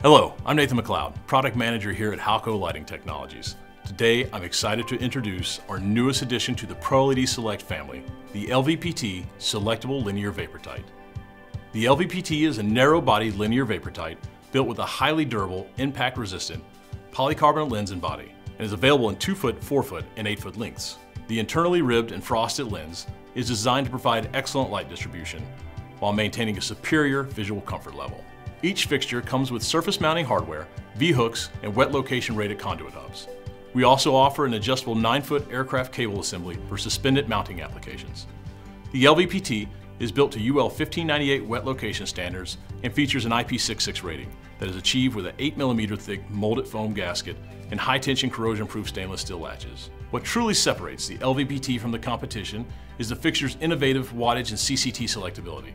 Hello, I'm Nathan McLeod, Product Manager here at Halco Lighting Technologies. Today, I'm excited to introduce our newest addition to the ProLED Select family, the LVPT Selectable Linear Vapor Tight. The LVPT is a narrow-bodied linear vapor tight built with a highly durable, impact-resistant polycarbonate lens and body, and is available in 2-foot, 4-foot, and 8-foot lengths. The internally ribbed and frosted lens is designed to provide excellent light distribution while maintaining a superior visual comfort level. Each fixture comes with surface mounting hardware, V-hooks, and wet location rated conduit hubs. We also offer an adjustable 9-foot aircraft cable assembly for suspended mounting applications. The LVPT is built to UL 1598 wet location standards and features an IP66 rating that is achieved with an 8mm thick molded foam gasket and high-tension corrosion-proof stainless steel latches. What truly separates the LVPT from the competition is the fixture's innovative wattage and CCT selectability.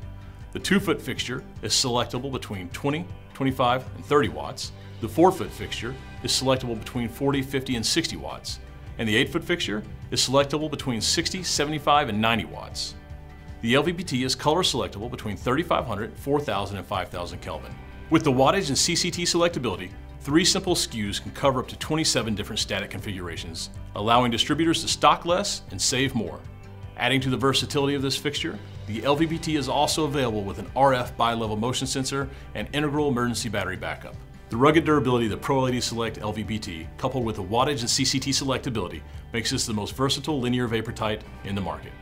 The 2-foot fixture is selectable between 20, 25, and 30 watts. The 4-foot fixture is selectable between 40, 50, and 60 watts. And the 8-foot fixture is selectable between 60, 75, and 90 watts. The LVPT is color selectable between 3500, 4000, and 5000 Kelvin. With the wattage and CCT selectability, 3 simple SKUs can cover up to 27 different static configurations, allowing distributors to stock less and save more. Adding to the versatility of this fixture, the LVPT is also available with an RF bi-level motion sensor and integral emergency battery backup. The rugged durability of the ProLED Select LVPT, coupled with the wattage and CCT selectability, makes this the most versatile linear vapor tight in the market.